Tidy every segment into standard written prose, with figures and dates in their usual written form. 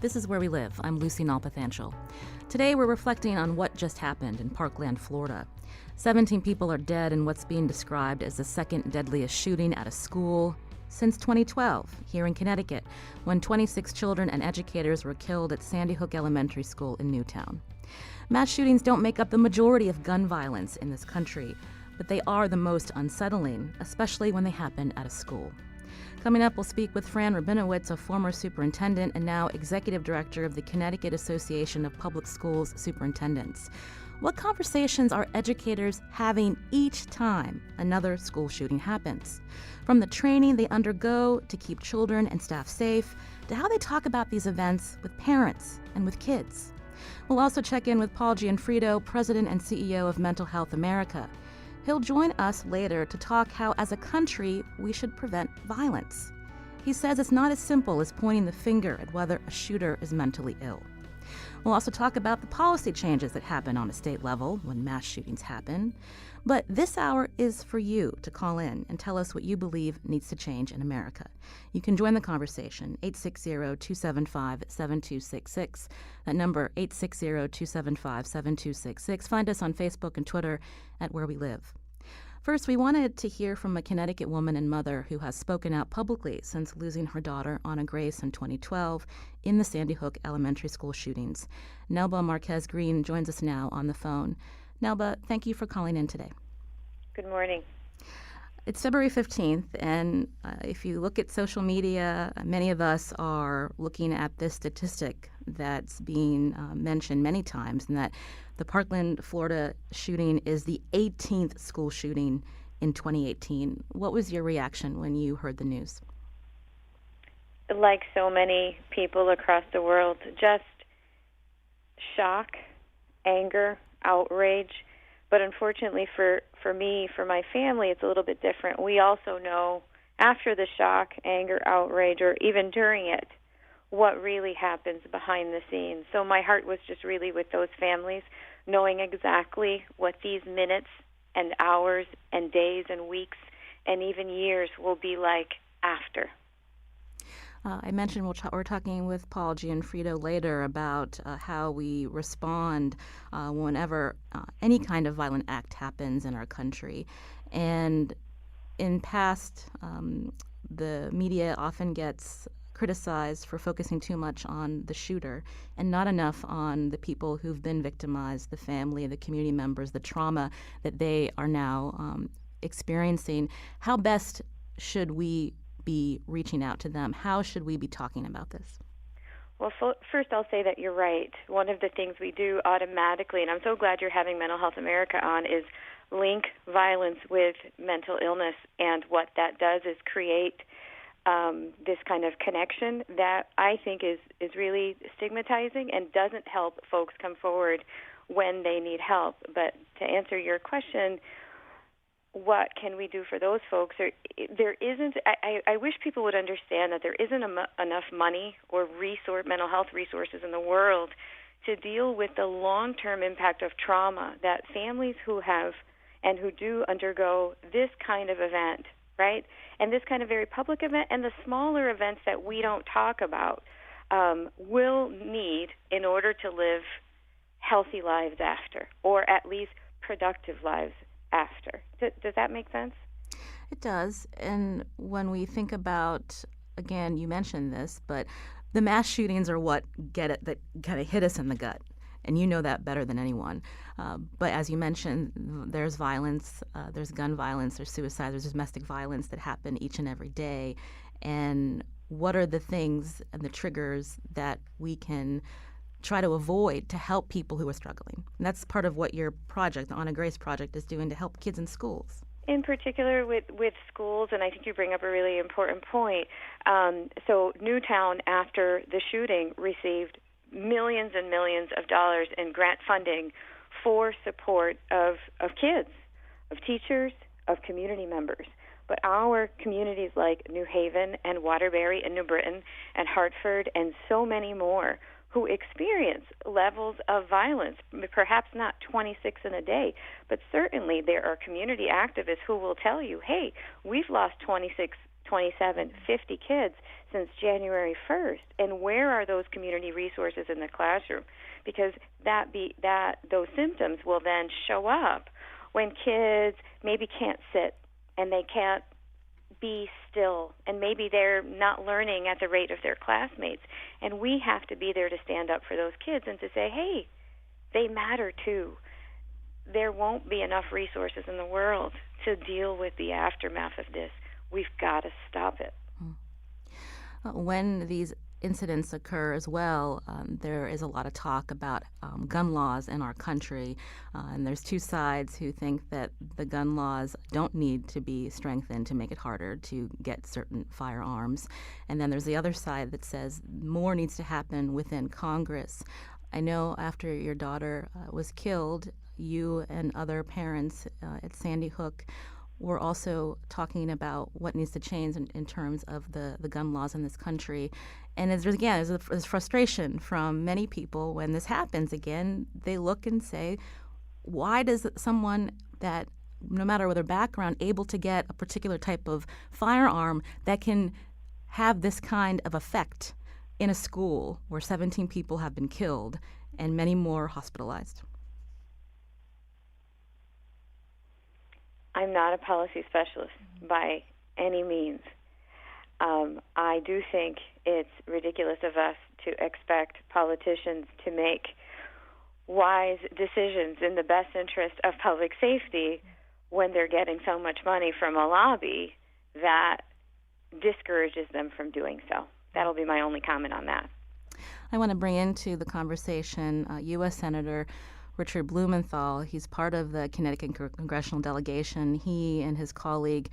This is Where We Live. I'm Lucy Nalpathanchel. Today we're reflecting on what just happened in Parkland, Florida. 17 people are dead in what's being described as the second deadliest shooting at a school since 2012 here in Connecticut, when 26 children and educators were killed at Sandy Hook Elementary School in Newtown. Mass shootings don't make up the majority of gun violence in this country, but they are the most unsettling, especially when they happen at a school. Coming up, we'll speak with Fran Rabinowitz, a former superintendent and now executive director of the Connecticut Association of Public Schools Superintendents. What conversations are educators having each time another school shooting happens? From the training they undergo to keep children and staff safe, to how they talk about these events with parents and with kids. We'll also check in with Paul Gianfrido, president and CEO of Mental Health America. He'll join us later to talk how, as a country, we should prevent violence. He says it's not as simple as pointing the finger at whether a shooter is mentally ill. We'll also talk about the policy changes that happen on a state level when mass shootings happen. But this hour is for you to call in and tell us what you believe needs to change in America. You can join the conversation, 860-275-7266. That number, 860-275-7266. Find us on Facebook and Twitter at Where We Live. First, we wanted to hear from a Connecticut woman and mother who has spoken out publicly since losing her daughter, Anna Grace, in 2012 in the Sandy Hook Elementary School shootings. Nelba Marquez Green joins us now on the phone. Nelba, thank you for calling in today. Good morning. It's February 15th, and if you look at social media, many of us are looking at this statistic that's being mentioned many times, and that the Parkland, Florida shooting is the 18th school shooting in 2018. What was your reaction when you heard the news? Like so many people across the world, just shock, anger, outrage. But unfortunately for me, for my family, it's a little bit different. We also know after the shock, anger, outrage, or even during it, what really happens behind the scenes. So my heart was just really with those families, knowing exactly what these minutes and hours and days and weeks and even years will be like after. I mentioned we're talking with Paul Gianfrido later about how we respond whenever any kind of violent act happens in our country. And in past, the media often gets criticized for focusing too much on the shooter and not enough on the people who've been victimized, the family, the community members, the trauma that they are now experiencing. How best should we be reaching out to them? How should we be talking about this? Well, first I'll say that you're right. One of the things we do automatically, and I'm so glad you're having Mental Health America on, is link violence with mental illness. And what that does is create this kind of connection that I think is really stigmatizing and doesn't help folks come forward when they need help. But to answer your question, what can we do for those folks? There isn't. I wish people would understand that there isn't enough money or mental health resources in the world to deal with the long-term impact of trauma that families who have and who do undergo this kind of event, right, and this kind of very public event, and the smaller events that we don't talk about, will need in order to live healthy lives after, or at least productive lives after. Does that make sense? It does. And when we think about, again, you mentioned this, but the mass shootings are what that kind of hit us in the gut. And you know that better than anyone. But as you mentioned, there's violence, there's gun violence, there's suicide, there's domestic violence that happen each and every day. And what are the things and the triggers that we can try to avoid to help people who are struggling? And that's part of what your project, the Anna Grace Project, is doing to help kids in schools. In particular with schools, and I think you bring up a really important point. So Newtown, after the shooting, received millions and millions of dollars in grant funding for support of kids, of teachers, of community members. But our communities like New Haven and Waterbury and New Britain and Hartford and so many more who experience levels of violence, perhaps not 26 in a day, but certainly there are community activists who will tell you, hey, we've lost 26 27, 50 kids since January 1st. And where are those community resources in the classroom? Because those symptoms will then show up when kids maybe can't sit and they can't be still, and maybe they're not learning at the rate of their classmates. And we have to be there to stand up for those kids and to say, hey, they matter too. There won't be enough resources in the world to deal with the aftermath of this. We've got to stop it. When these incidents occur as well, there is a lot of talk about gun laws in our country, and there's two sides who think that the gun laws don't need to be strengthened to make it harder to get certain firearms, and then there's the other side that says more needs to happen within Congress. I know after your daughter was killed, you and other parents at Sandy Hook were also talking about what needs to change in terms of the gun laws in this country. And there's frustration from many people when this happens again. They look and say, why does someone that, no matter their background, able to get a particular type of firearm that can have this kind of effect in a school where 17 people have been killed and many more hospitalized? I'm not a policy specialist by any means. I do think it's ridiculous of us to expect politicians to make wise decisions in the best interest of public safety when they're getting so much money from a lobby that discourages them from doing so. That'll be my only comment on that. I want to bring into the conversation U.S. Senator Richard Blumenthal. He's part of the Connecticut congressional delegation. He and his colleague,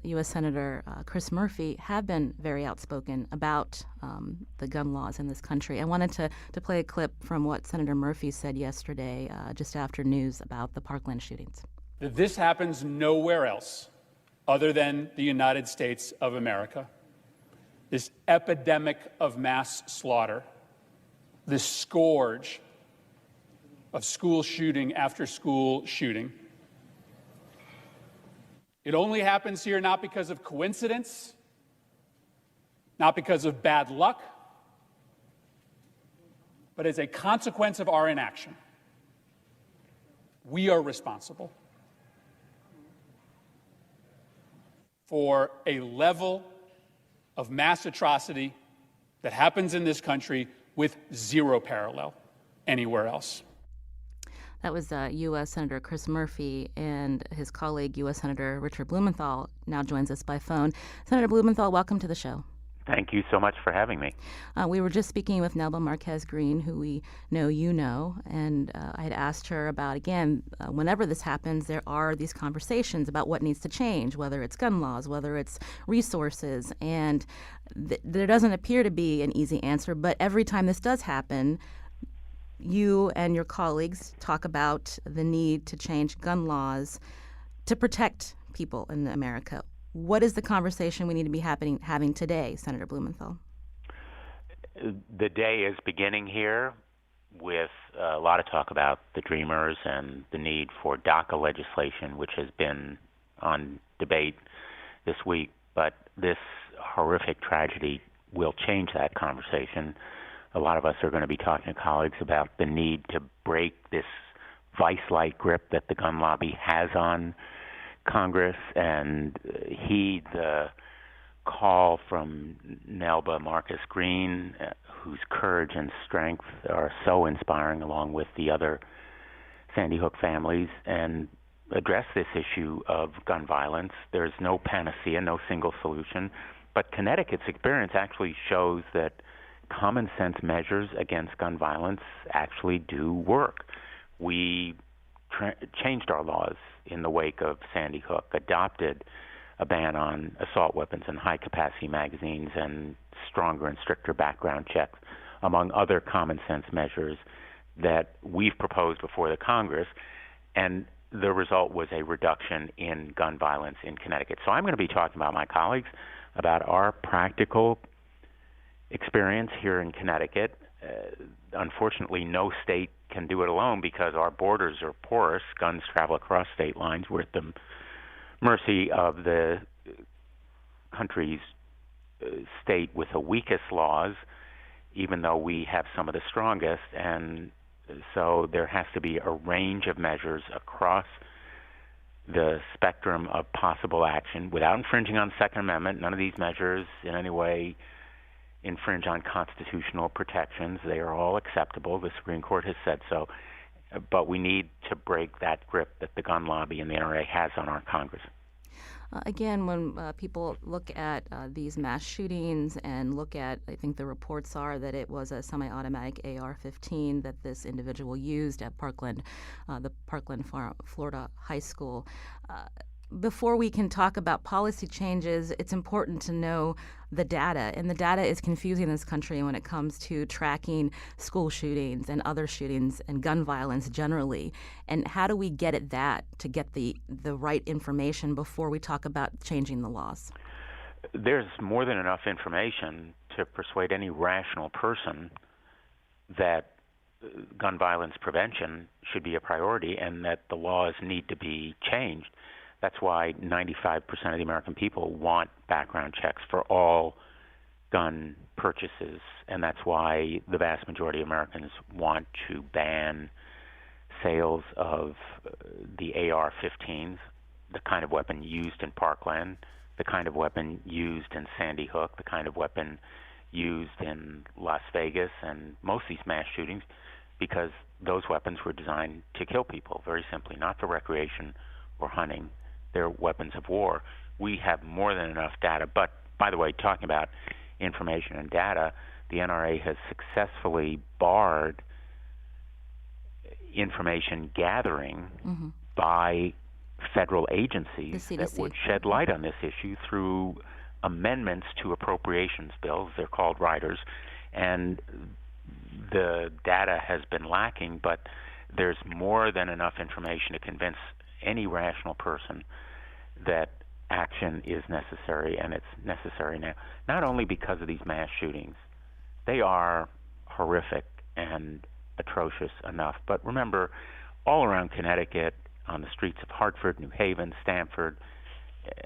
U.S. Senator Chris Murphy, have been very outspoken about the gun laws in this country. I wanted to play a clip from what Senator Murphy said yesterday, just after news about the Parkland shootings. This happens nowhere else other than the United States of America. This epidemic of mass slaughter, this scourge of school shooting after school shooting. It only happens here not because of coincidence, not because of bad luck, but as a consequence of our inaction. We are responsible for a level of mass atrocity that happens in this country with zero parallel anywhere else. That was U.S. Senator Chris Murphy, and his colleague, U.S. Senator Richard Blumenthal, now joins us by phone. Senator Blumenthal, welcome to the show. Thank you so much for having me. We were just speaking with Nelba Marquez Green, who we know you know, and I had asked her about, again, whenever this happens, there are these conversations about what needs to change, whether it's gun laws, whether it's resources, and there doesn't appear to be an easy answer, but every time this does happen, you and your colleagues talk about the need to change gun laws to protect people in America. What is the conversation we need to be having today, Senator Blumenthal? The day is beginning here with a lot of talk about the Dreamers and the need for DACA legislation, which has been on debate this week. But this horrific tragedy will change that conversation. A lot of us are going to be talking to colleagues about the need to break this vice-like grip that the gun lobby has on Congress and heed the call from Nelba Marcus Green, whose courage and strength are so inspiring, along with the other Sandy Hook families, and address this issue of gun violence. There's no panacea, no single solution, but Connecticut's experience actually shows that common sense measures against gun violence actually do work. We changed our laws in the wake of Sandy Hook, adopted a ban on assault weapons and high-capacity magazines and stronger and stricter background checks, among other common sense measures that we've proposed before the Congress, and the result was a reduction in gun violence in Connecticut. So I'm going to be talking about my colleagues about our practical experience here in Connecticut. Unfortunately, no state can do it alone because our borders are porous. Guns travel across state lines. We're at the mercy of the country's state with the weakest laws, even though we have some of the strongest. And so there has to be a range of measures across the spectrum of possible action without infringing on the Second Amendment. None of these measures in any way infringe on constitutional protections. They are all acceptable. The Supreme Court has said so. But we need to break that grip that the gun lobby and the NRA has on our Congress. Again, when people look at these mass shootings and look at, I think the reports are that it was a semi-automatic AR-15 that this individual used at Parkland, the Parkland, Florida high school. Before we can talk about policy changes, it's important to know the data. And the data is confusing in this country when it comes to tracking school shootings and other shootings and gun violence generally. And how do we get at that to get the right information before we talk about changing the laws? There's more than enough information to persuade any rational person that gun violence prevention should be a priority and that the laws need to be changed. That's why 95% of the American people want background checks for all gun purchases, and that's why the vast majority of Americans want to ban sales of the AR-15s, the kind of weapon used in Parkland, the kind of weapon used in Sandy Hook, the kind of weapon used in Las Vegas and most of these mass shootings, because those weapons were designed to kill people, very simply, not for recreation or hunting. They're weapons of war. We have more than enough data. But, by the way, talking about information and data, the NRA has successfully barred information gathering by federal agencies that would shed light on this issue through amendments to appropriations bills. They're called riders. And the data has been lacking, but there's more than enough information to convince any rational person that action is necessary, and it's necessary now. Not only because of these mass shootings. They are horrific and atrocious enough, but remember, all around Connecticut, on the streets of Hartford, New Haven, Stamford,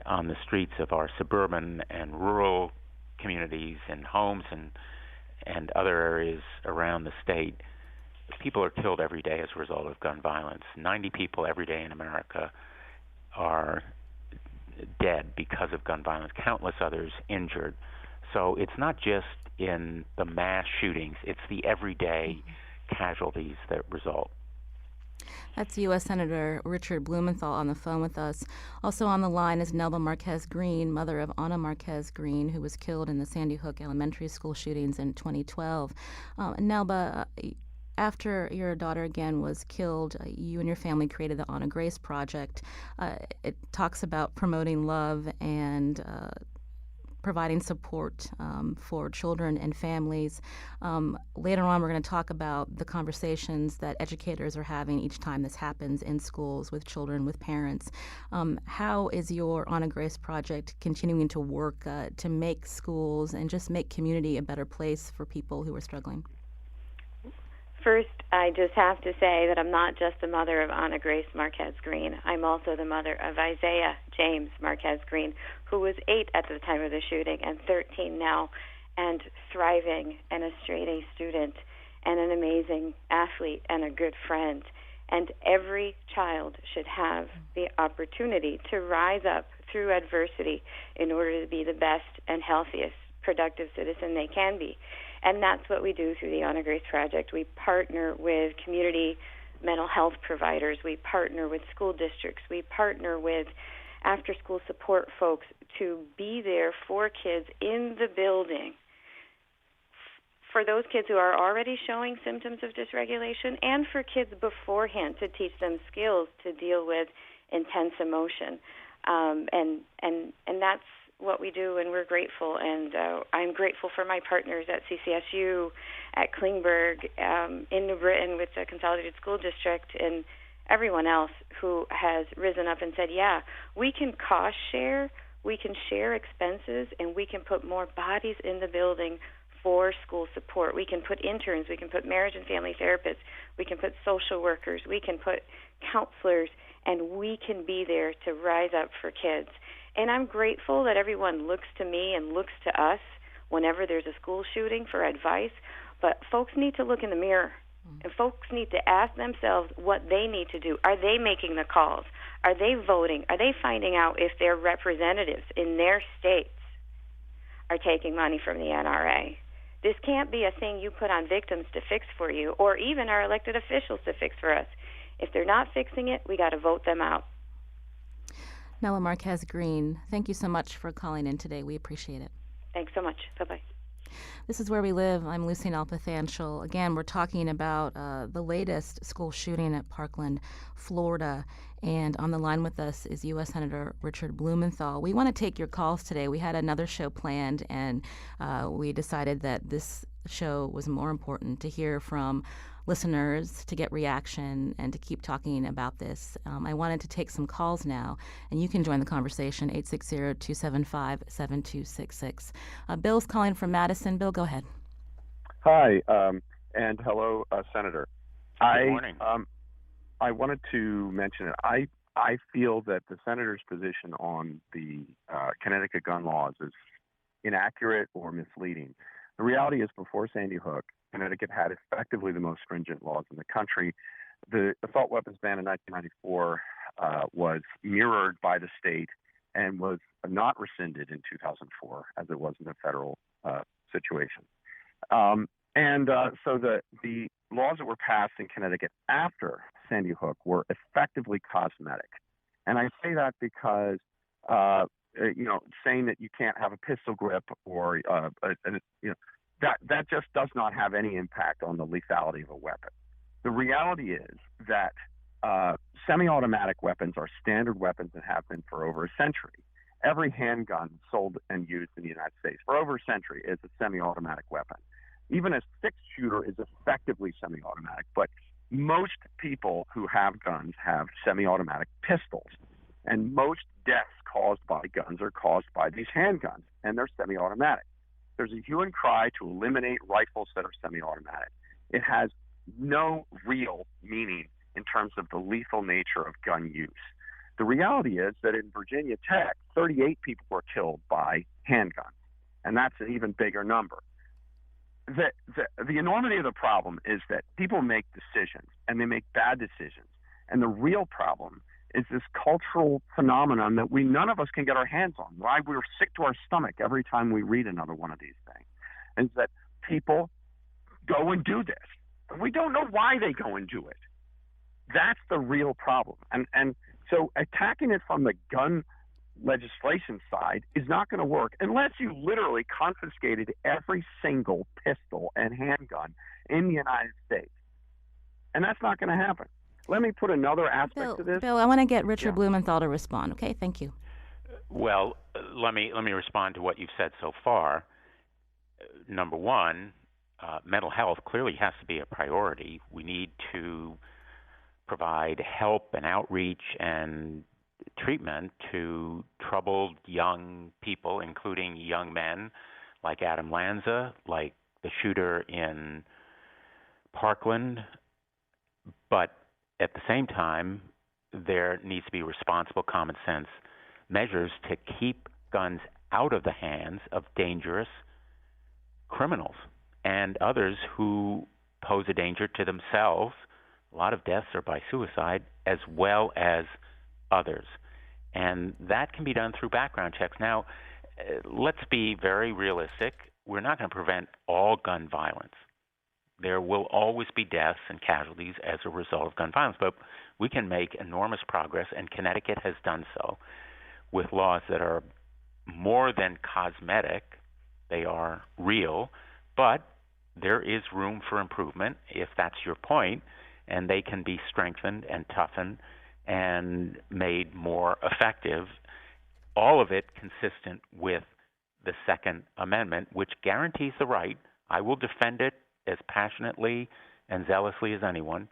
on the streets of our suburban and rural communities and homes and other areas around the state, people are killed every day as a result of gun violence. 90 people every day in America are dead because of gun violence, countless others injured. So it's not just in the mass shootings, it's the everyday casualties that result. That's U.S. Senator Richard Blumenthal on the phone with us. Also on the line is Nelba Marquez Green, mother of Ana Marquez Green, who was killed in the Sandy Hook Elementary School shootings in 2012. Nelba, after your daughter again was killed, you and your family created the Ana Grace Project. It talks about promoting love and providing support for children and families. Later on, we're going to talk about the conversations that educators are having each time this happens in schools with children, with parents. How is your Ana Grace Project continuing to work to make schools and just make community a better place for people who are struggling? First, I just have to say that I'm not just the mother of Ana Grace Marquez Green. I'm also the mother of Isaiah James Marquez Green, who was 8 at the time of the shooting and 13 now, and thriving and a straight-A student and an amazing athlete and a good friend. And every child should have the opportunity to rise up through adversity in order to be the best and healthiest, productive citizen they can be. And that's what we do through the Ana Grace Project. We partner with community mental health providers. We partner with school districts. We partner with after-school support folks to be there for kids in the building, for those kids who are already showing symptoms of dysregulation, and for kids beforehand to teach them skills to deal with intense emotion. And that's what we do, and we're grateful. And I'm grateful for my partners at CCSU, at Klingberg, in New Britain with the Consolidated School District, and everyone else who has risen up and said, yeah, we can cost share, we can share expenses, and we can put more bodies in the building for school support. We can put interns, we can put marriage and family therapists, we can put social workers, we can put counselors, and we can be there to rise up for kids. And I'm grateful that everyone looks to me and looks to us whenever there's a school shooting for advice. But folks need to look in the mirror, and folks need to ask themselves what they need to do. Are they making the calls? Are they voting? Are they finding out if their representatives in their states are taking money from the NRA? This can't be a thing you put on victims to fix for you, or even our elected officials to fix for us. If they're not fixing it, we got to vote them out. Nella Marquez Green, thank you so much for calling in today. We appreciate it. Thanks so much. Bye-bye. This is Where We Live. I'm Lucy Nalpathanchel. Again, we're talking about the latest school shooting at Parkland, Florida. And on the line with us is U.S. Senator Richard Blumenthal. We want to take your calls today. We had another show planned, and we decided that this show was more important to hear from listeners, to get reaction, and to keep talking about this. I wanted to take some calls now, and you can join the conversation, 860-275-7266. Bill's calling from Madison. Bill, go ahead. Hi, and hello, Senator. Good morning. I wanted to mention that I feel that the senator's position on the Connecticut gun laws is inaccurate or misleading. The reality is, before Sandy Hook, Connecticut had effectively the most stringent laws in the country. The assault weapons ban in 1994 was mirrored by the state and was not rescinded in 2004, as it was in the federal situation. So the laws that were passed in Connecticut after Sandy Hook were effectively cosmetic. And I say that because, saying that you can't have a pistol grip or, that just does not have any impact on the lethality of a weapon. The reality is that semi-automatic weapons are standard weapons and have been for over a century. Every handgun sold and used in the United States for over a century is a semi-automatic weapon. Even a six-shooter is effectively semi-automatic, but most people who have guns have semi-automatic pistols, and most deaths caused by guns are caused by these handguns, and they're semi-automatic. There's a hue and cry to eliminate rifles that are semi-automatic. It has no real meaning in terms of the lethal nature of gun use. The reality is that in Virginia Tech, 38 people were killed by handguns, and that's an even bigger number. The enormity of the problem is that people make decisions, and they make bad decisions. And the real problem is this cultural phenomenon that none of us can get our hands on. Why we're sick to our stomach every time we read another one of these things. Is that people go and do this. And we don't know why they go and do it. That's the real problem. And so attacking it from the gun legislation side is not going to work unless you literally confiscated every single pistol and handgun in the United States. And that's not going to happen. Let me put another aspect to this. Bill, I want to get Richard Blumenthal to respond. Okay, thank you. Well, let me respond to what you've said so far. Number one, mental health clearly has to be a priority. We need to provide help and outreach and treatment to troubled young people, including young men like Adam Lanza, like the shooter in Parkland. But at the same time, there needs to be responsible common sense measures to keep guns out of the hands of dangerous criminals and others who pose a danger to themselves. A lot of deaths are by suicide, as well as others. And that can be done through background checks. Now, let's be very realistic. We're not going to prevent all gun violence. There will always be deaths and casualties as a result of gun violence, but we can make enormous progress, and Connecticut has done so with laws that are more than cosmetic. They are real, but there is room for improvement, if that's your point, and they can be strengthened and toughened and made more effective, all of it consistent with the Second Amendment, which guarantees the right, I will defend it as passionately and zealously as anyone,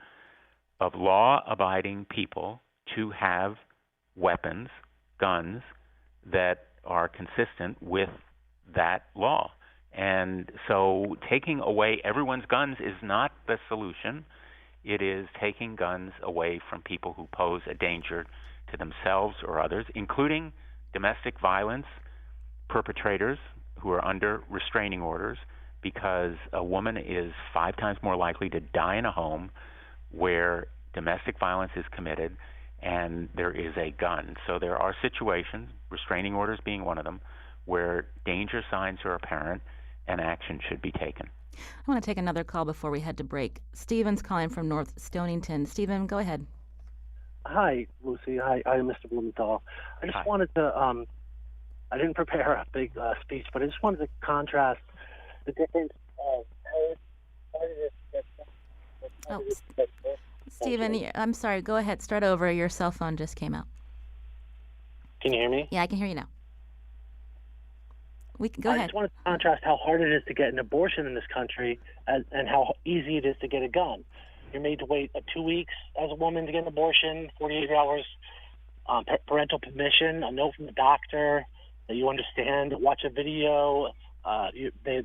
of law-abiding people to have weapons, guns, that are consistent with that law. And so taking away everyone's guns is not the solution. It is taking guns away from people who pose a danger to themselves or others, including domestic violence perpetrators who are under restraining orders, because a woman is 5 times more likely to die in a home where domestic violence is committed and there is a gun. So there are situations, restraining orders being one of them, where danger signs are apparent and action should be taken. I want to take another call before we head to break. Stephen's calling from North Stonington. Stephen, go ahead. Hi, Lucy. Hi, Mr. Blumenthal. I just wanted to, I didn't prepare a big speech, but I just wanted to contrast the difference of Stephen, I'm sorry. Go ahead. Start over. Your cell phone just came out. Can you hear me? Yeah, I can hear you now. Go ahead. I just wanted to contrast how hard it is to get an abortion in this country and how easy it is to get a gun. You're made to wait 2 weeks as a woman to get an abortion, 48 hours, parental permission, a note from the doctor that you understand, watch a video. There's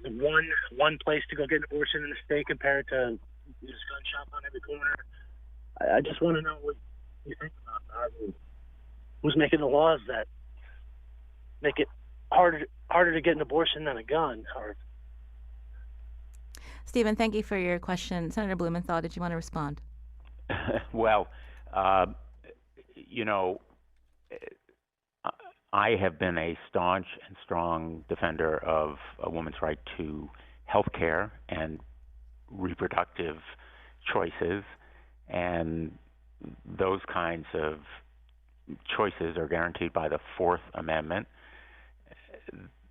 one place to go get an abortion in the state compared to just gun shop on every corner. I just want to know what you think about that. Who's making the laws that make it harder to get an abortion than a gun? Stephen, thank you for your question. Senator Blumenthal, did you want to respond? Well, I have been a staunch and strong defender of a woman's right to health care and reproductive choices, and those kinds of choices are guaranteed by the Fourth Amendment.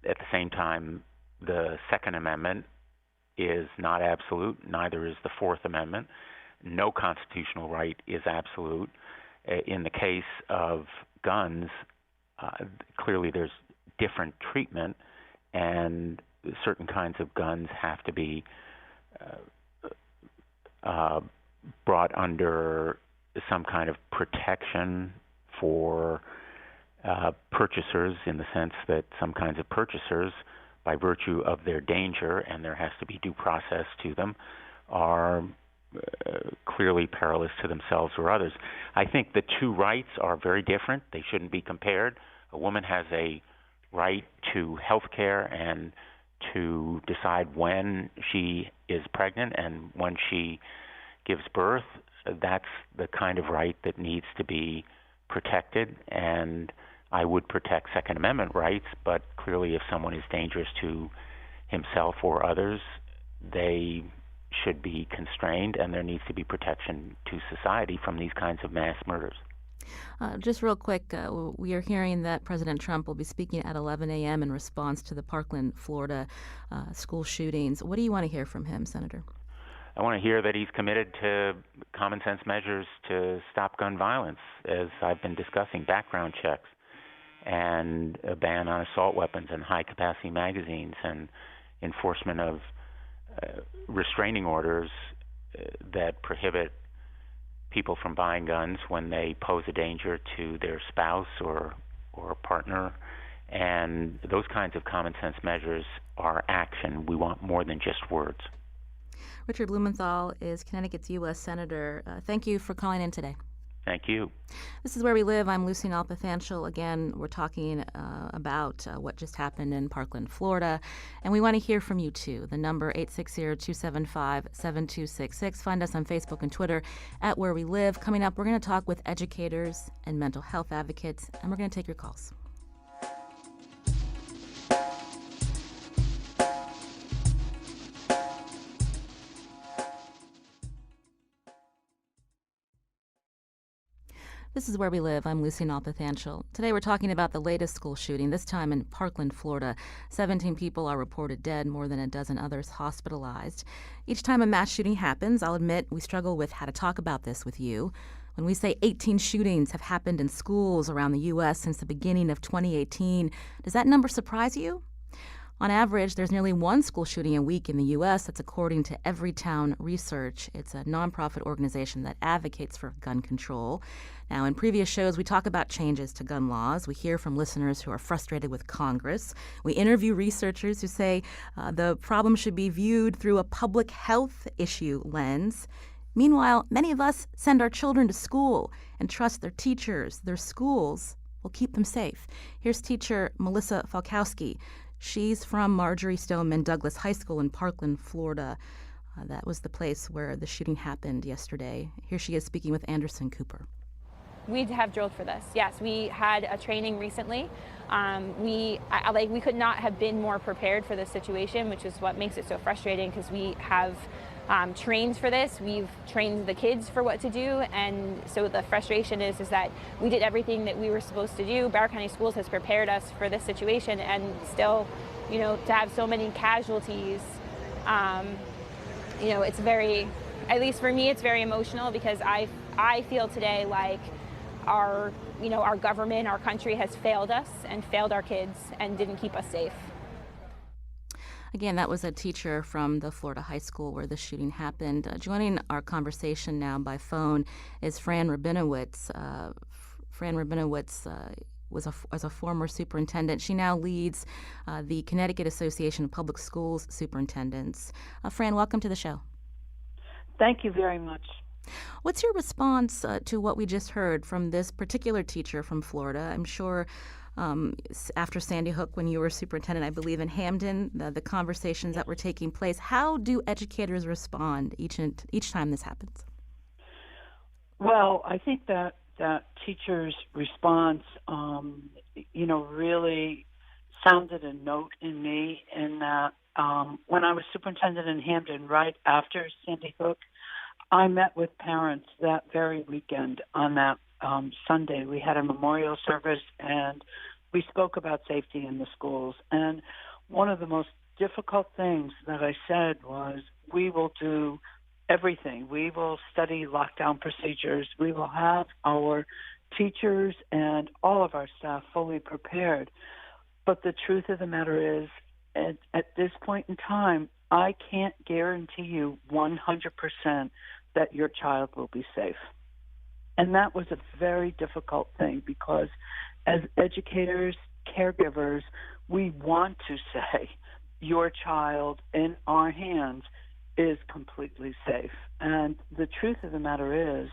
At the same time, the Second Amendment is not absolute, neither is the Fourth Amendment. No constitutional right is absolute. In the case of guns, clearly there's different treatment, and certain kinds of guns have to be brought under some kind of protection for purchasers, in the sense that some kinds of purchasers, by virtue of their danger, and there has to be due process to them, are clearly perilous to themselves or others. I think the two rights are very different. They shouldn't be compared. A woman has a right to health care and to decide when she is pregnant and when she gives birth. That's the kind of right that needs to be protected, and I would protect Second Amendment rights, but clearly if someone is dangerous to himself or others, they should be constrained, and there needs to be protection to society from these kinds of mass murders. Just real quick, we are hearing that President Trump will be speaking at 11 a.m. in response to the Parkland, Florida school shootings. What do you want to hear from him, Senator? I want to hear that he's committed to common sense measures to stop gun violence, as I've been discussing, background checks, and a ban on assault weapons and high-capacity magazines, and enforcement of restraining orders that prohibit people from buying guns when they pose a danger to their spouse or partner. And those kinds of common sense measures are action. We want more than just words. Richard Blumenthal is Connecticut's U.S. Senator. Thank you for calling in today. Thank you. This is Where We Live. I'm Lucy Nalpathanchel. Again, we're talking about what just happened in Parkland, Florida. And we want to hear from you, too. The number 860-275-7266. Find us on Facebook and Twitter at Where We Live. Coming up, we're going to talk with educators and mental health advocates, and we're going to take your calls. This is Where We Live. I'm Lucy Nalpathanchel. Today we're talking about the latest school shooting, this time in Parkland, Florida. 17 people are reported dead, more than a dozen others hospitalized. Each time a mass shooting happens, I'll admit we struggle with how to talk about this with you. When we say 18 shootings have happened in schools around the U.S. since the beginning of 2018, does that number surprise you? On average, there's nearly one school shooting a week in the U.S. That's according to Everytown Research. It's a nonprofit organization that advocates for gun control. Now, in previous shows, we talk about changes to gun laws. We hear from listeners who are frustrated with Congress. We interview researchers who say the problem should be viewed through a public health issue lens. Meanwhile, many of us send our children to school and trust their teachers, their schools, will keep them safe. Here's teacher Melissa Falkowski. She's from Marjorie Stoneman Douglas High School in Parkland, Florida. That was the place where the shooting happened yesterday. Here she is speaking with Anderson Cooper. We have drilled for this. Yes, we had a training recently. We could not have been more prepared for this situation, which is what makes it so frustrating, because we have trained for this. We've trained the kids for what to do, and so the frustration is that we did everything that we were supposed to do. Broward County Schools has prepared us for this situation, and still, to have so many casualties, it's very, at least for me, it's very emotional, because I feel today like our government, our country has failed us and failed our kids and didn't keep us safe. Again, that was a teacher from the Florida high school where the shooting happened. Joining our conversation now by phone is Fran Rabinowitz. Fran Rabinowitz was a former superintendent. She now leads the Connecticut Association of Public Schools Superintendents. Fran, welcome to the show. Thank you very much. What's your response to what we just heard from this particular teacher from Florida? I'm sure after Sandy Hook, when you were superintendent, I believe, in Hamden, the conversations that were taking place, how do educators respond each time this happens? Well, I think that teachers' response, really sounded a note in me in that when I was superintendent in Hamden, right after Sandy Hook, I met with parents that very weekend on that Sunday. We had a memorial service, and we spoke about safety in the schools. And one of the most difficult things that I said was, we will do everything. We will study lockdown procedures. We will have our teachers and all of our staff fully prepared. But the truth of the matter is, at this point in time, I can't guarantee you 100% that your child will be safe. And that was a very difficult thing, because as educators, caregivers, we want to say your child in our hands is completely safe. And the truth of the matter is,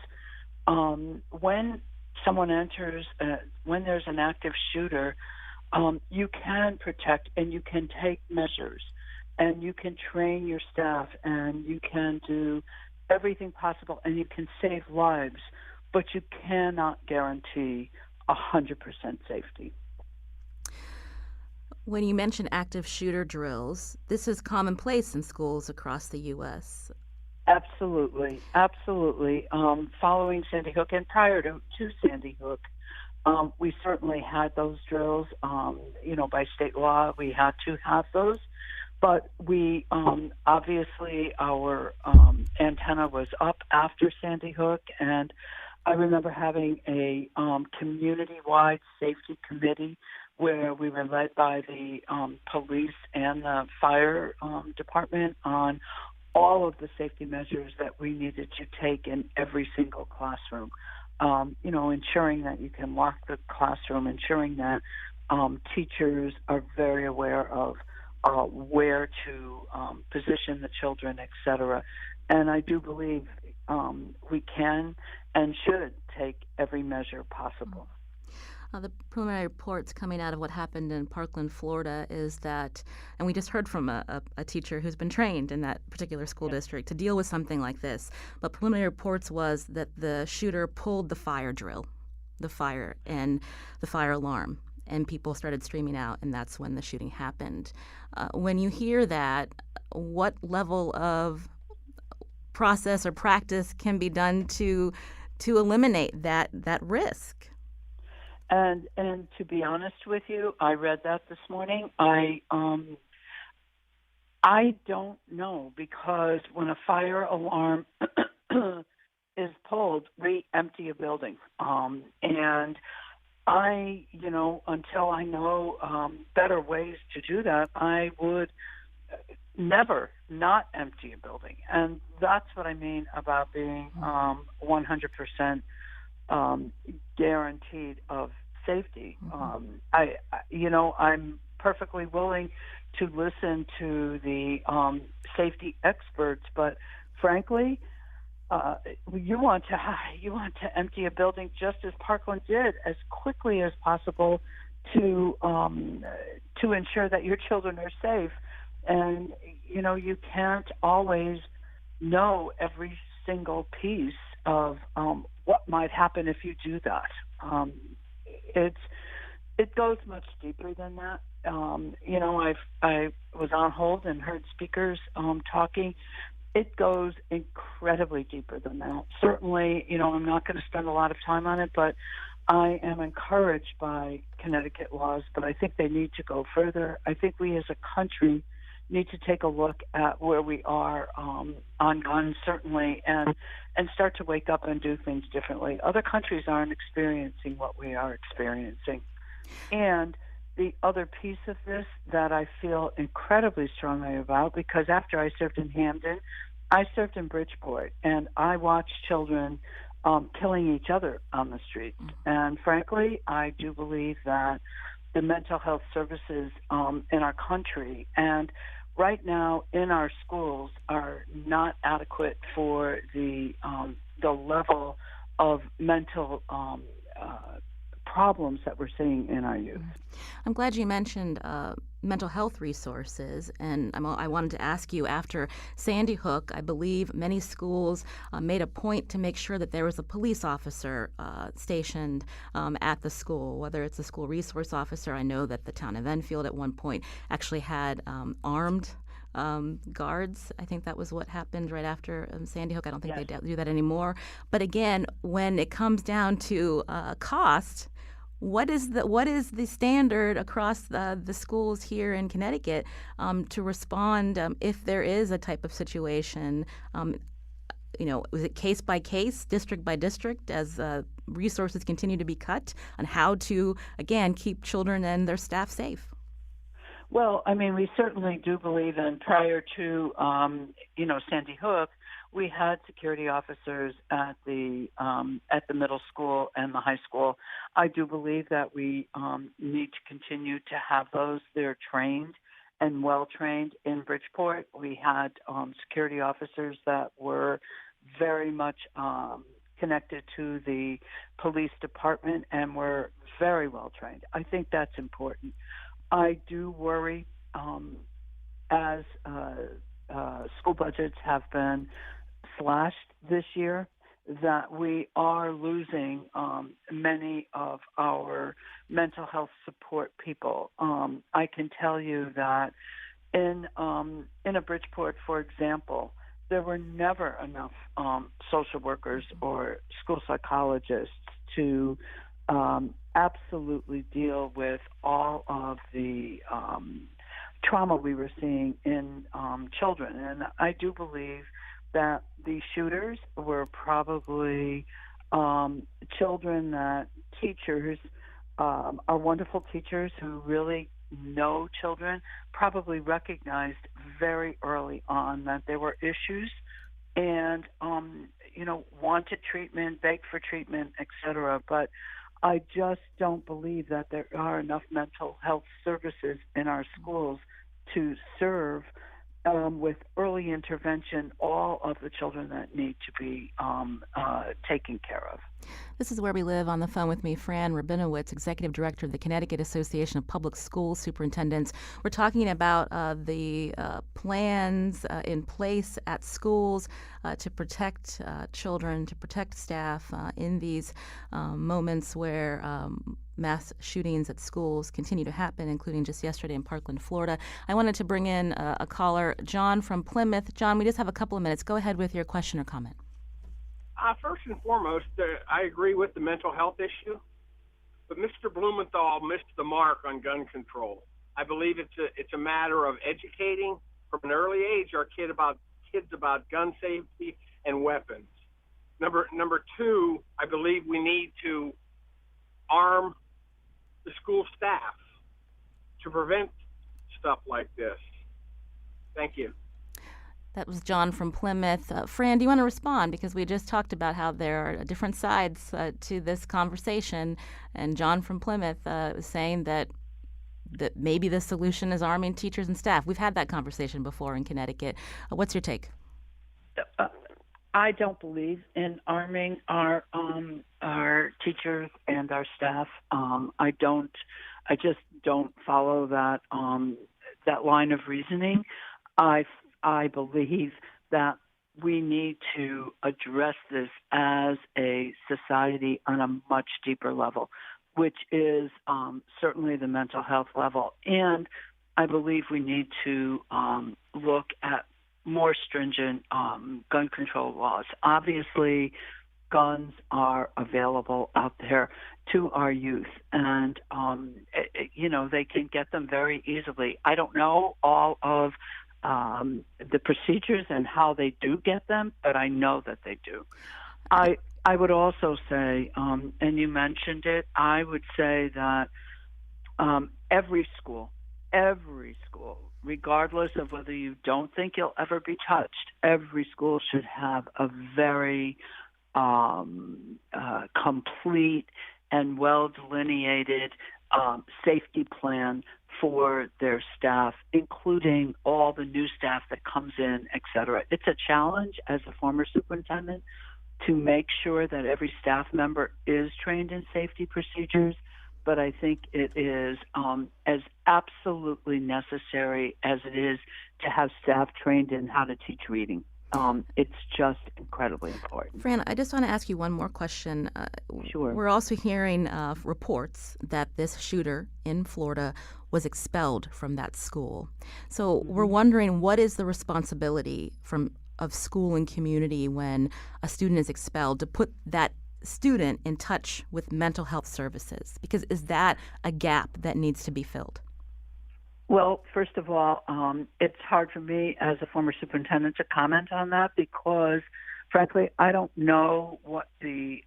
when someone enters, when there's an active shooter, you can protect and you can take measures, and you can train your staff, and you can do everything possible, and you can save lives, but you cannot guarantee 100% safety. When you mention active shooter drills, this is commonplace in schools across the U.S. Absolutely, absolutely. Following Sandy Hook and prior to Sandy Hook, we certainly had those drills. By state law, we had to have those. But we, obviously, our antenna was up after Sandy Hook, and I remember having a community-wide safety committee where we were led by the police and the fire department on all of the safety measures that we needed to take in every single classroom. Ensuring that you can lock the classroom, ensuring that teachers are very aware of where to position the children, et cetera. And I do believe we can and should take every measure possible. The preliminary reports coming out of what happened in Parkland, Florida, is that, and we just heard from a teacher who's been trained in that particular school district to deal with something like this, but preliminary reports was that the shooter pulled the fire drill, the fire alarm, and people started streaming out, and that's when the shooting happened. When you hear that, what level of process or practice can be done to eliminate that risk? And to be honest with you, I read that this morning. I don't know, because when a fire alarm is pulled, we empty a building. And I, until I know better ways to do that, I would never not empty a building. And that's what I mean about being 100% guaranteed of safety. I'm perfectly willing to listen to the safety experts, but frankly, you want to empty a building just as Parkland did as quickly as possible to ensure that your children are safe. And you can't always know every single piece of what might happen if you do that. It goes much deeper than that. I was on hold and heard speakers talking. It goes incredibly deeper than that. Certainly, I'm not going to spend a lot of time on it, but I am encouraged by Connecticut laws, but I think they need to go further. I think we as a country need to take a look at where we are on guns, certainly, and start to wake up and do things differently. Other countries aren't experiencing what we are experiencing. And the other piece of this that I feel incredibly strongly about, because after I served in Hamden, I served in Bridgeport, and I watched children killing each other on the street. And frankly, I do believe that the mental health services in our country and right now in our schools are not adequate for the level of mental problems that we're seeing in our youth. I'm glad you mentioned mental health resources, and I wanted to ask you, after Sandy Hook, I believe many schools made a point to make sure that there was a police officer stationed at the school, whether it's a school resource officer. I know that the town of Enfield at one point actually had armed guards. I think that was what happened right after Sandy Hook. I don't think they do that anymore. But again, when it comes down to cost, what is the standard across the schools here in Connecticut to respond if there is a type of situation? Was it case by case, district by district, as resources continue to be cut on how to, again, keep children and their staff safe? Well, I mean, we certainly do believe in, prior to, Sandy Hook, we had security officers at the middle school and the high school. I do believe that we need to continue to have those. They're trained and well-trained in Bridgeport. We had security officers that were very much connected to the police department and were very well-trained. I think that's important. I do worry as school budgets have been slashed this year that we are losing many of our mental health support people. I can tell you that in a Bridgeport, for example, there were never enough social workers or school psychologists to absolutely deal with all of the trauma we were seeing in children. And I do believe that the shooters were probably children that teachers, our wonderful teachers who really know children, probably recognized very early on that there were issues and, wanted treatment, begged for treatment, etc. But I just don't believe that there are enough mental health services in our schools to serve with early intervention all of the children that need to be taken care of. This is Where We Live. On the phone with me, Fran Rabinowitz, Executive Director of the Connecticut Association of Public School Superintendents. We're talking about the plans in place at schools to protect children, to protect staff in these moments where mass shootings at schools continue to happen, including just yesterday in Parkland, Florida. I wanted to bring in a caller, John from Plymouth. John, we just have a couple of minutes. Go ahead with your question or comment. First and foremost, I agree with the mental health issue, but Mr. Blumenthal missed the mark on gun control. I believe it's a matter of educating from an early age our kids about gun safety and weapons. Number two, I believe we need to arm the school staff to prevent stuff like this. Thank you. That was John from Plymouth. Fran, do you want to respond? Because we just talked about how there are different sides to this conversation, and John from Plymouth was saying that maybe the solution is arming teachers and staff. We've had that conversation before in Connecticut. What's your take? I don't believe in arming our teachers and our staff. I just don't follow that line of reasoning. I believe that we need to address this as a society on a much deeper level, which is certainly the mental health level. And I believe we need to look at more stringent gun control laws. Obviously, guns are available out there to our youth, and they can get them very easily. I don't know all of the procedures and how they do get them, but I know that they do. I would also say, and you mentioned it, I would say that every school, regardless of whether you don't think you'll ever be touched, every school should have a very complete and well-delineated safety plan for their staff, including all the new staff that comes in, et cetera. It's a challenge as a former superintendent to make sure that every staff member is trained in safety procedures, but I think it is as absolutely necessary as it is to have staff trained in how to teach reading. It's just incredibly important. Fran, I just want to ask you one more question. Sure. We're also hearing reports that this shooter in Florida was expelled from that school. So we're wondering, what is the responsibility of school and community when a student is expelled to put that student in touch with mental health services? Because is that a gap that needs to be filled? Well, first of all, it's hard for me as a former superintendent to comment on that because, frankly, I don't know what the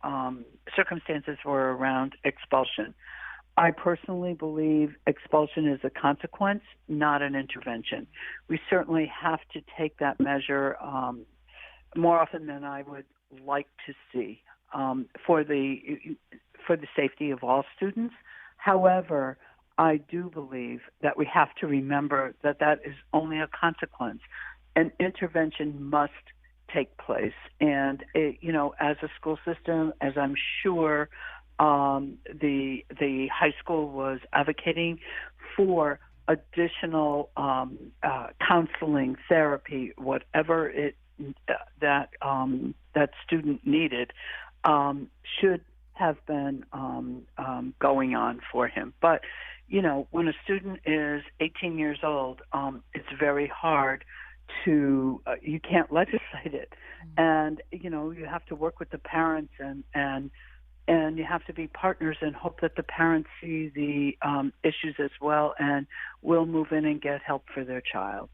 circumstances were around expulsion. I personally believe expulsion is a consequence, not an intervention. We certainly have to take that measure more often than I would like to see for the safety of all students. However, I do believe that we have to remember that is only a consequence. An intervention must take place. And, as a school system, as I'm sure the high school was advocating for additional counseling, therapy, whatever that student needed, should have been going on for him. But when a student is 18 years old, it's very hard to, you can't legislate it. And, you have to work with the parents and you have to be partners and hope that the parents see the issues as well and will move in and get help for their child.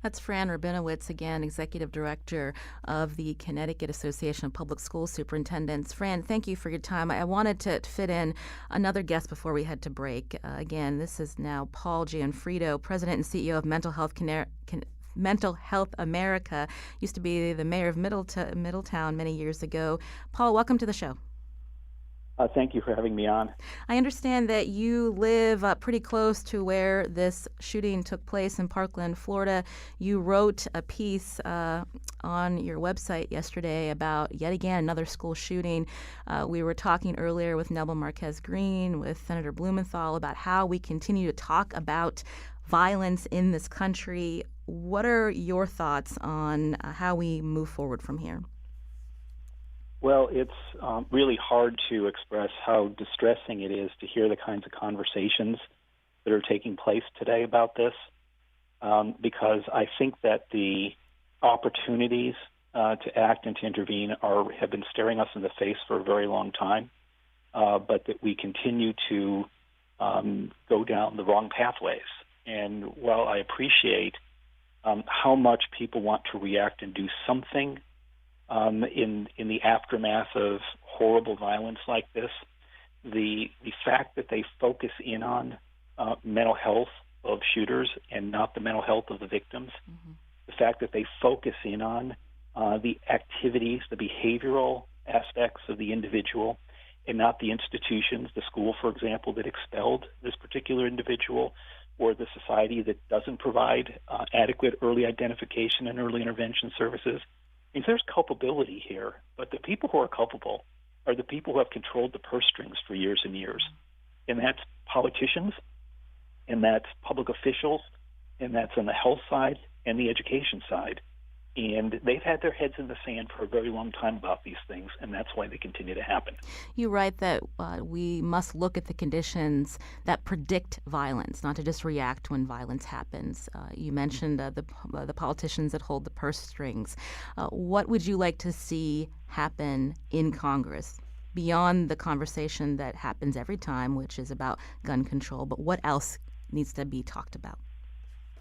That's Fran Rabinowitz, again, Executive Director of the Connecticut Association of Public School Superintendents. Fran, thank you for your time. I wanted to fit in another guest before we head to break. Again, this is now Paul Gianfrido, President and CEO of Mental Health America. Used to be the mayor of Middletown many years ago. Paul, welcome to the show. Thank you for having me on. I understand that you live pretty close to where this shooting took place in Parkland, Florida. You wrote a piece on your website yesterday about, yet again, another school shooting. We were talking earlier with Nelba Marquez Green, with Senator Blumenthal, about how we continue to talk about violence in this country. What are your thoughts on how we move forward from here? Well, it's really hard to express how distressing it is to hear the kinds of conversations that are taking place today about this, because I think that the opportunities to act and to intervene have been staring us in the face for a very long time, but that we continue to go down the wrong pathways. And while I appreciate how much people want to react and do something in the aftermath of horrible violence like this, the fact that they focus in on mental health of shooters and not the mental health of the victims, the fact that they focus in on the activities, the behavioral aspects of the individual and not the institutions, the school, for example, that expelled this particular individual, or the society that doesn't provide adequate early identification and early intervention services, means there's culpability here, but the people who are culpable are the people who have controlled the purse strings for years and years. And that's politicians, and that's public officials, and that's on the health side and the education side. And they've had their heads in the sand for a very long time about these things, and that's why they continue to happen. You write that we must look at the conditions that predict violence, not to just react when violence happens. You mentioned the politicians that hold the purse strings. What would you like to see happen in Congress beyond the conversation that happens every time, which is about gun control? But what else needs to be talked about?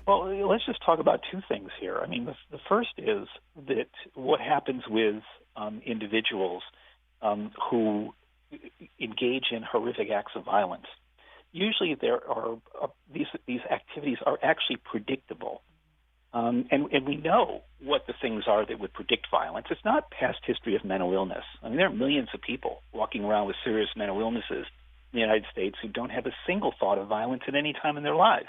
Well, let's just talk about two things here. I mean, the first is that what happens with individuals who engage in horrific acts of violence. Usually, there are these activities are actually predictable, and we know what the things are that would predict violence. It's not past history of mental illness. I mean, there are millions of people walking around with serious mental illnesses in the United States who don't have a single thought of violence at any time in their lives.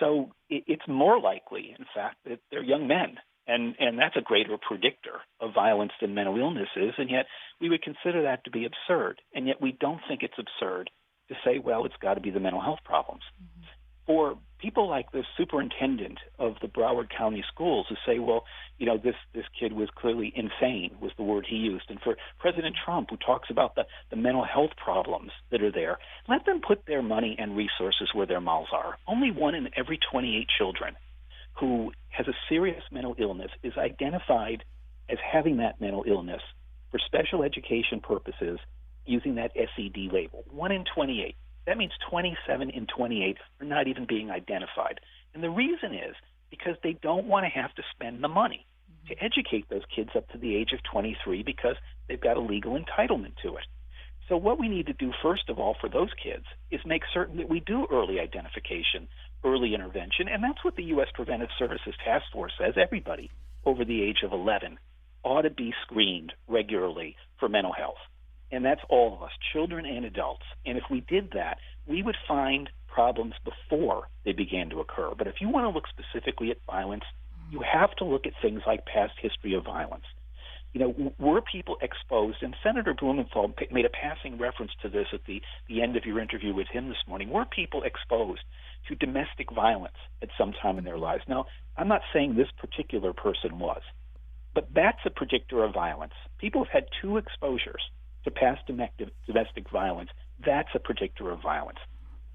So it's more likely, in fact, that they're young men, and that's a greater predictor of violence than mental illness is, and yet we would consider that to be absurd, and yet we don't think it's absurd to say, well, it's got to be the mental health problems. Mm-hmm. For people like the superintendent of the Broward County schools who say, well, you know, this kid was clearly insane, was the word he used. And for President Trump, who talks about the mental health problems that are there, let them put their money and resources where their mouths are. Only 1 in every 28 children who has a serious mental illness is identified as having that mental illness for special education purposes using that SED label. 1 in 28. That means 27 in 28 are not even being identified. And the reason is because they don't want to have to spend the money to educate those kids up to the age of 23 because they've got a legal entitlement to it. So what we need to do, first of all, for those kids is make certain that we do early identification, early intervention, and that's what the U.S. Preventive Services Task Force says. Everybody over the age of 11 ought to be screened regularly for mental health. And that's all of us, children and adults. And if we did that, we would find problems before they began to occur. But if you want to look specifically at violence, you have to look at things like past history of violence. You know, were people exposed, and Senator Blumenthal made a passing reference to this at the end of your interview with him this morning, were people exposed to domestic violence at some time in their lives? Now, I'm not saying this particular person was, but that's a predictor of violence. People have had 2 exposures to past domestic violence. That's a predictor of violence.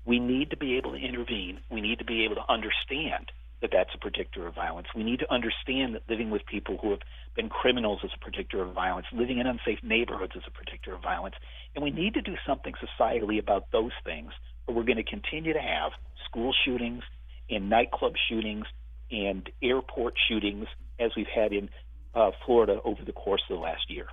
We need to be able to intervene. We need to be able to understand that that's a predictor of violence. We need to understand that living with people who have been criminals is a predictor of violence. Living in unsafe neighborhoods is a predictor of violence. And we need to do something societally about those things, or we're going to continue to have school shootings and nightclub shootings and airport shootings as we've had in Florida over the course of the last year.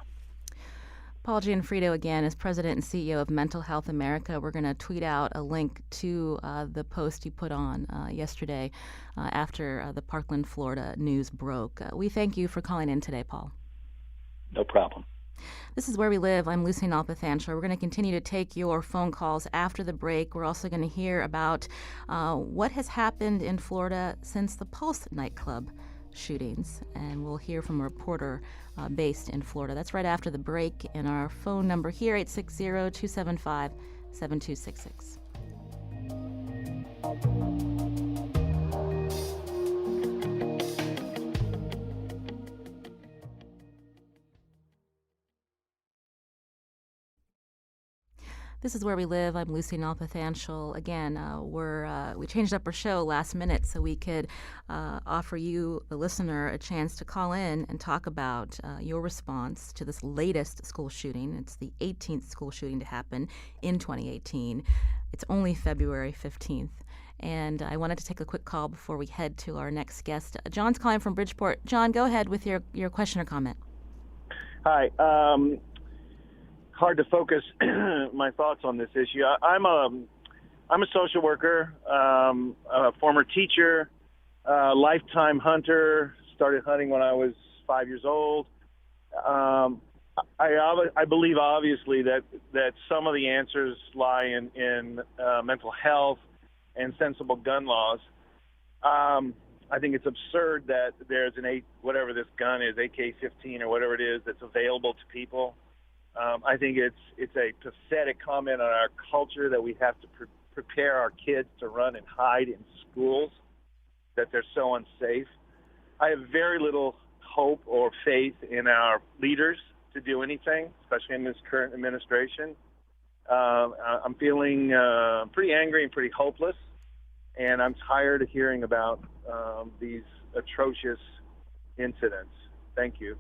Paul Gianfrido, again, is president and CEO of Mental Health America. We're going to tweet out a link to the post you put on yesterday after the Parkland, Florida news broke. We thank you for calling in today, Paul. No problem. This is Where We Live. I'm Lucy Nalpathanchil. We're going to continue to take your phone calls after the break. We're also going to hear about what has happened in Florida since the Pulse nightclub shootings, and we'll hear from a reporter based in Florida. That's right after the break, and our phone number here, 860-275-7266. This is Where We Live. I'm Lucy Nalpathanchil. Again, we changed up our show last minute so we could offer you, the listener, a chance to call in and talk about your response to this latest school shooting. It's the 18th school shooting to happen in 2018. It's only February 15th. And I wanted to take a quick call before we head to our next guest. John's calling from Bridgeport. John, go ahead with your question or comment. Hi. Hard to focus my thoughts on this issue. I'm a social worker, a former teacher, lifetime hunter. Started hunting when I was 5 years old. I believe obviously that some of the answers lie in mental health and sensible gun laws. I I think it's absurd that there's whatever this gun is, AK-15 or whatever it is, that's available to people. I think it's a pathetic comment on our culture that we have to prepare our kids to run and hide in schools, that they're so unsafe. I have very little hope or faith in our leaders to do anything, especially in this current administration. I'm feeling pretty angry and pretty hopeless, and I'm tired of hearing about these atrocious incidents. Thank you.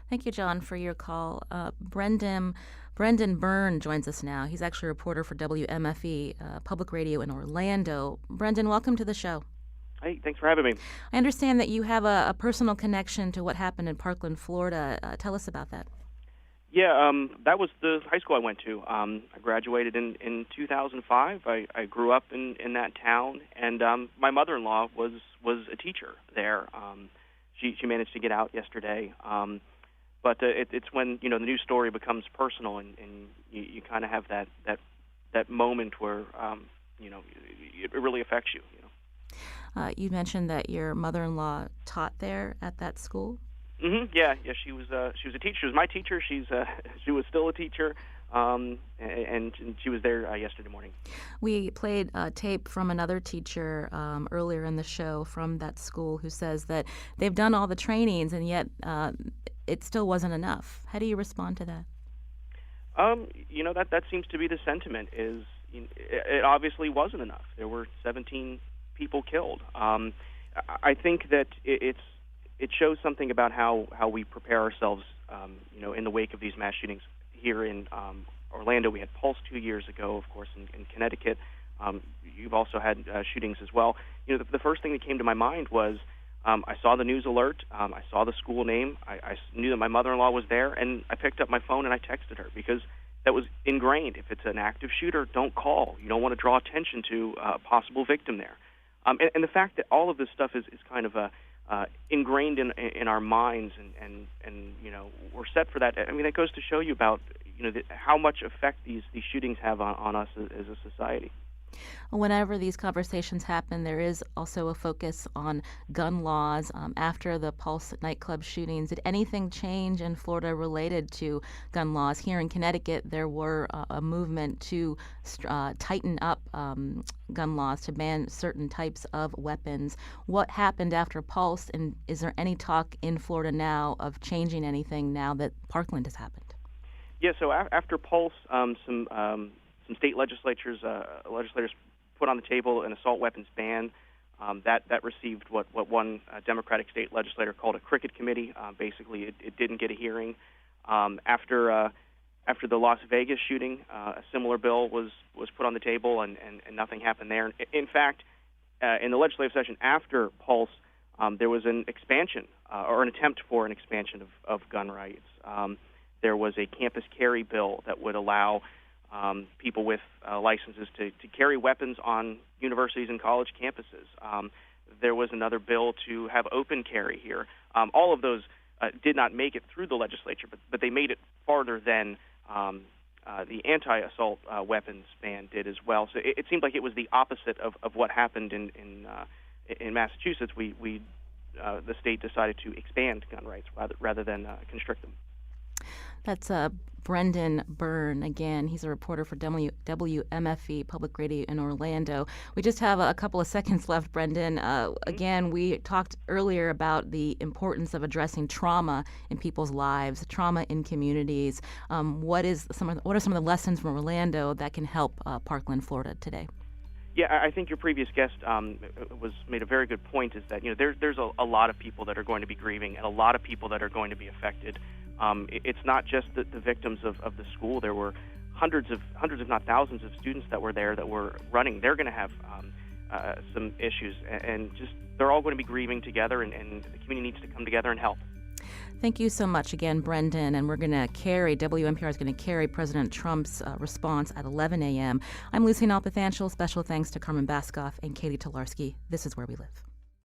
Thank you, John, for your call. Brendan Byrne joins us now. He's actually a reporter for WMFE, public radio in Orlando. Brendan, welcome to the show. Hey, thanks for having me. I understand that you have a personal connection to what happened in Parkland, Florida. Tell us about that. Yeah, that was the high school I went to. I graduated in 2005. I grew up in that town, and my mother-in-law was a teacher there. She managed to get out yesterday. But it's when the news story becomes personal, and you kind of have that moment where it really affects you. You mentioned that your mother-in-law taught there at that school. Mm-hmm. Yeah. She was a teacher. She was my teacher. She was still a teacher, and she was there yesterday morning. We played a tape from another teacher earlier in the show from that school who says that they've done all the trainings and yet it still wasn't enough. How do you respond to that? That seems to be the sentiment. It obviously wasn't enough. There were 17 people killed. I think that it shows something about how we prepare ourselves, in the wake of these mass shootings. Here in Orlando, we had Pulse 2 years ago, of course, in Connecticut. You've also had shootings as well. The first thing that came to my mind was I saw the news alert. I saw the school name. I knew that my mother-in-law was there, and I picked up my phone and I texted her because that was ingrained. If it's an active shooter, don't call. You don't want to draw attention to a possible victim there. And the fact that all of this stuff is kind of ingrained in our minds, and we're set for that. I mean, that goes to show you about how much effect these shootings have on us as a society. Whenever these conversations happen, there is also a focus on gun laws. After the Pulse nightclub shootings, did anything change in Florida related to gun laws? Here in Connecticut, there were a movement to tighten up gun laws to ban certain types of weapons. What happened after Pulse, and is there any talk in Florida now of changing anything now that Parkland has happened? Yeah, so after Pulse, some state legislators put on the table an assault weapons ban. That received what one Democratic state legislator called a cricket committee. Basically, it didn't get a hearing. After the Las Vegas shooting, a similar bill was put on the table, and nothing happened there. In fact, in the legislative session after Pulse, there was an expansion or an attempt for an expansion of gun rights. There was a campus carry bill that would allow people with licenses to carry weapons on universities and college campuses. There was another bill to have open carry here. All of those did not make it through the legislature, but they made it farther than the anti-assault weapons ban did as well. So it seemed like it was the opposite of what happened in Massachusetts. The state decided to expand gun rights rather than constrict them. That's Brendan Byrne. Again, he's a reporter for WMFE Public Radio in Orlando. We just have a couple of seconds left, Brendan. Again, we talked earlier about the importance of addressing trauma in people's lives, trauma in communities. What are some of the lessons from Orlando that can help Parkland, Florida today? Yeah, I think your previous guest made a very good point. Is that there's a lot of people that are going to be grieving and a lot of people that are going to be affected. It's not just the victims of the school. There were hundreds, if not thousands, of students that were there that were running. They're going to have some issues, and just they're all going to be grieving together, and the community needs to come together and help. Thank you so much again, Brendan. And we're going to WNPR is going to carry President Trump's response at 11 a.m. I'm Lucy Nalpathanchel. Special thanks to Carmen Baskoff and Katie Tolarski. This is Where We Live.